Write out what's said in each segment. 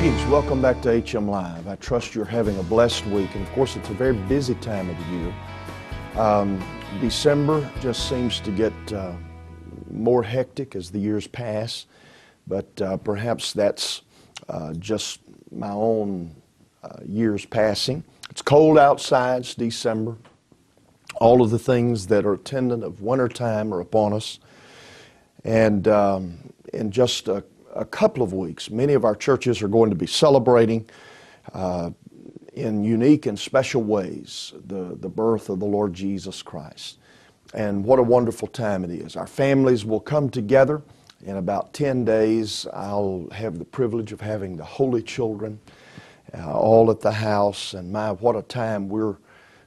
Greetings, welcome back to HM Live. I trust you're having a blessed week, and of course it's a very busy time of the year. December just seems to get more hectic as the years pass, but perhaps that's just my own years passing. It's cold outside, it's December. All of the things that are attendant of wintertime are upon us, and in just a couple of weeks, many of our churches are going to be celebrating in unique and special ways the birth of the Lord Jesus Christ. And what a wonderful time it is. Our families will come together. In about 10 days, I'll have the privilege of having the holy children all at the house. And my, what a time we're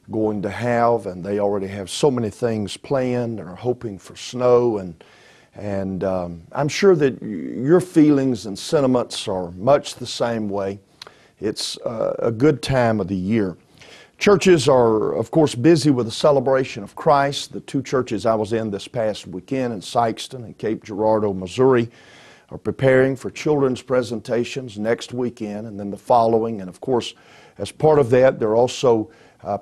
going to have. And they already have so many things planned and are hoping for snow. And I'm sure that your feelings and sentiments are much the same way. It's a good time of the year. Churches are, of course, busy with the celebration of Christ. The two churches I was in this past weekend in Sikeston and Cape Girardeau, Missouri, are preparing for children's presentations next weekend and then the following. And of course, as part of that, they're also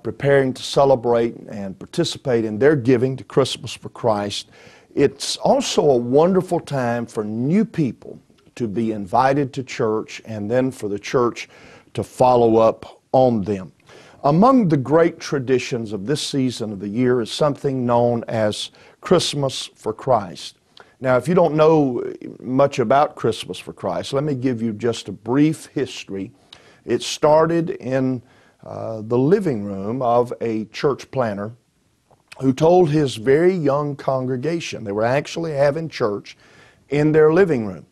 preparing to celebrate and participate in their giving to Christmas for Christ. It's also a wonderful time for new people to be invited to church and then for the church to follow up on them. Among the great traditions of this season of the year is something known as Christmas for Christ. Now, if you don't know much about Christmas for Christ, let me give you just a brief history. It started in the living room of a church planter who told his very young congregation, they were actually having church in their living room,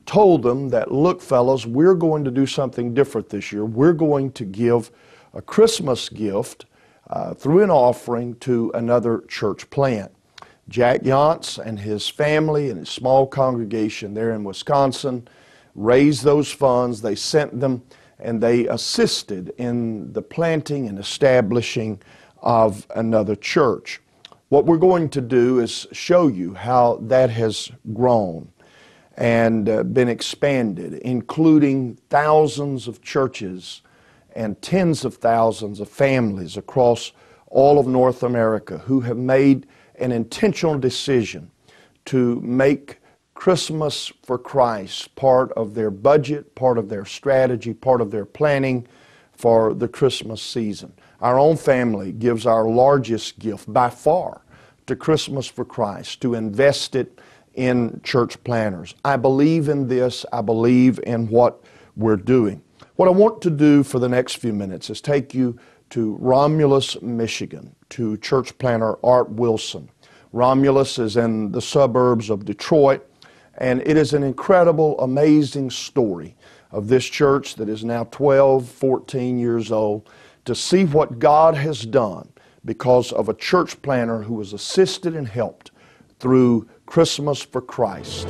told them that, look fellows, we're going to do something different this year. We're going to give a Christmas gift through an offering to another church plant. Jack Yantz and his family and his small congregation there in Wisconsin raised those funds. They sent them and they assisted in the planting and establishing of another church. What we're going to do is show you how that has grown and been expanded, including thousands of churches and tens of thousands of families across all of North America who have made an intentional decision to make Christmas for Christ part of their budget, part of their strategy, part of their planning for the Christmas season. Our own family gives our largest gift by far to Christmas for Christ, to invest it in church planners. I believe in this. I believe in what we're doing. What I want to do for the next few minutes is take you to Romulus, Michigan, to church planner Art Wilson. Romulus is in the suburbs of Detroit, and it is an incredible, amazing story of this church that is now 12, 14 years old, to see what God has done because of a church planner who was assisted and helped through Christmas for Christ.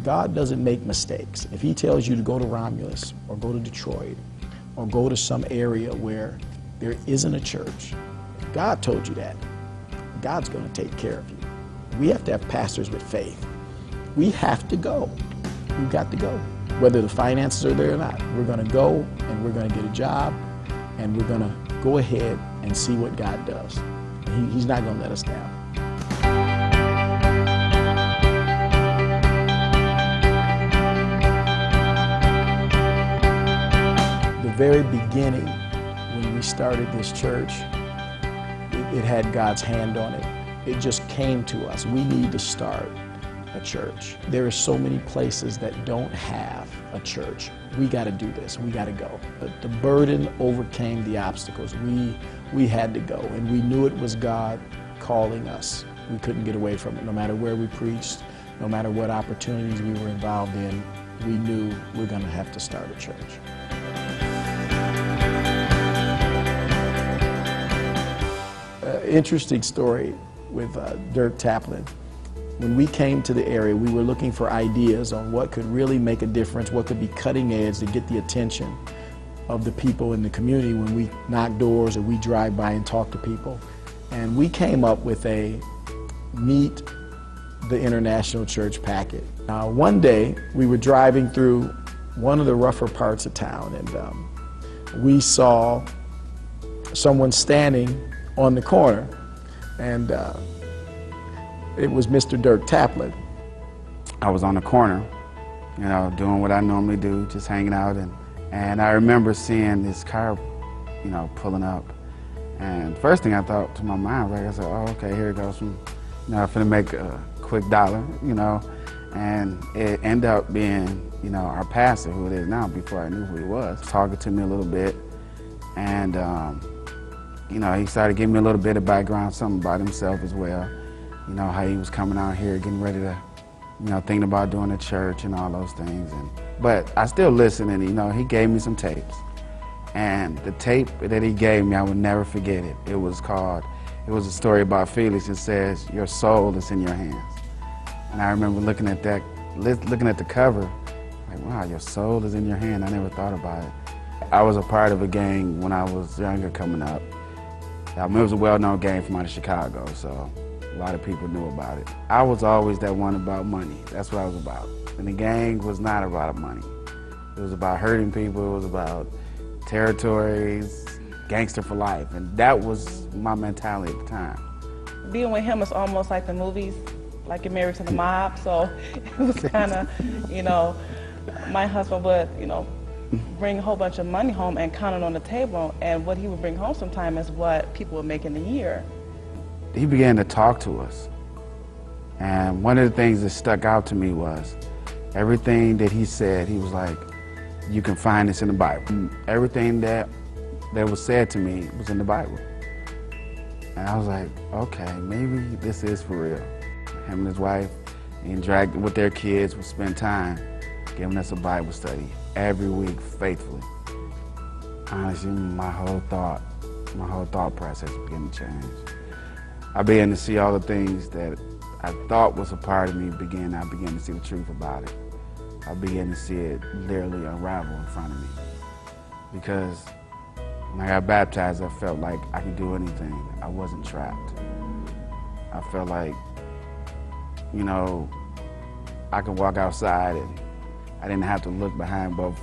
God doesn't make mistakes. If He tells you to go to Romulus or go to Detroit or go to some area where there isn't a church, God told you that. God's going to take care of you. We have to have pastors with faith. We have to go. We've got to go. Whether the finances are there or not, we're going to go and we're going to get a job and we're going to go ahead and see what God does. He's not going to let us down. The very beginning, when we started this church, it had God's hand on it. It just came to us. We need to start a church. There are so many places that don't have a church. We got to do this. We got to go. But the burden overcame the obstacles. We had to go, and we knew it was God calling us. We couldn't get away from it. No matter where we preached, no matter what opportunities we were involved in, we knew we were going to have to start a church. Interesting story with Dirk Taplin. When we came to the area, we were looking for ideas on what could really make a difference, what could be cutting edge to get the attention of the people in the community when we knock doors or we drive by and talk to people. And we came up with a Meet the International Church packet. One day, we were driving through one of the rougher parts of town, and we saw someone standing on the corner, and it was Mr. Dirk Taplin. I was on the corner, you know, doing what I normally do, just hanging out, and I remember seeing this car, you know, pulling up. And first thing I thought to my mind, like I said, oh, okay, here it goes from, you know, I'm finna make a quick dollar, you know, and it ended up being, you know, our pastor, who it is now, before I knew who he was, talking to me a little bit, and you know, he started giving me a little bit of background, something about himself as well. You know, how he was coming out here, getting ready to, you know, thinking about doing a church and all those things. But I still listened, and, you know, he gave me some tapes. And the tape that he gave me, I would never forget it. It was a story about Felix. It says, "Your soul is in your hands." And I remember looking at the cover, like, wow, your soul is in your hand. I never thought about it. I was a part of a gang when I was younger coming up. It was a well-known gang from out of Chicago, so a lot of people knew about it. I was always that one about money. That's what I was about. And the gang was not about money. It was about hurting people. It was about territories, gangster for life. And that was my mentality at the time. Being with him is almost like the movies, like you're married to the mob. So it was kind of, you know, my husband would, you know, bring a whole bunch of money home and count it on the table. And what he would bring home sometimes is what people would make in a year. He began to talk to us. And one of the things that stuck out to me was everything that he said, he was like, you can find this in the Bible. And everything that was said to me was in the Bible. And I was like, okay, maybe this is for real. Him and his wife, and with their kids, would spend time giving us a Bible study every week faithfully. Honestly, my whole thought process began to change. I began to see all the things that I thought was a part of me I began to see the truth about it. I began to see it literally unravel in front of me. Because when I got baptized, I felt like I could do anything. I wasn't trapped. I felt like, you know, I could walk outside and I didn't have to look behind both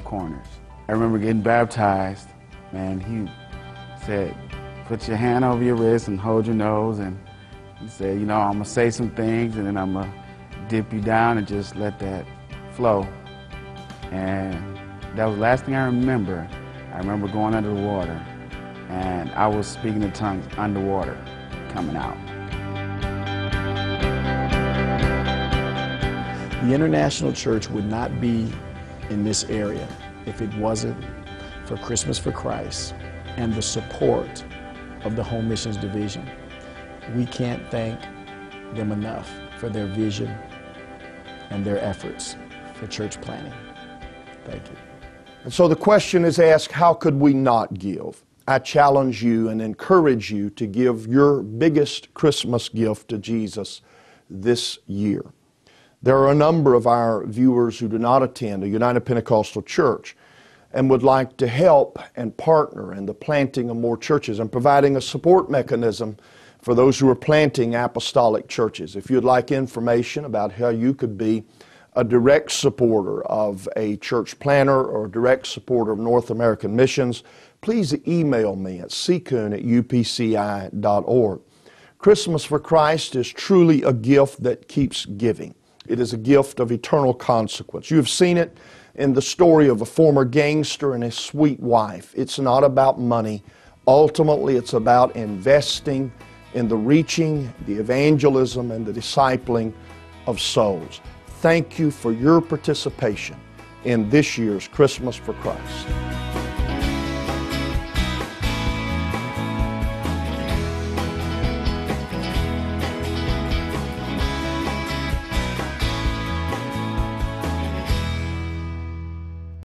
corners. I remember getting baptized, and he said, put your hand over your wrist and hold your nose, and he said, you know, I'm gonna say some things and then I'm gonna dip you down and just let that flow. And that was the last thing I remember. I remember going under the water, and I was speaking in tongues underwater, coming out. The International Church would not be in this area if it wasn't for Christmas for Christ and the support of the Home Missions Division. We can't thank them enough for their vision and their efforts for church planning. Thank you. And so the question is asked, how could we not give? I challenge you and encourage you to give your biggest Christmas gift to Jesus this year. There are a number of our viewers who do not attend a United Pentecostal church and would like to help and partner in the planting of more churches and providing a support mechanism for those who are planting apostolic churches. If you'd like information about how you could be a direct supporter of a church planner or a direct supporter of North American missions, please email me at ckun@upci.org. Christmas for Christ is truly a gift that keeps giving. It is a gift of eternal consequence. You have seen it in the story of a former gangster and his sweet wife. It's not about money. Ultimately, it's about investing in the reaching, the evangelism, and the discipling of souls. Thank you for your participation in this year's Christmas for Christ.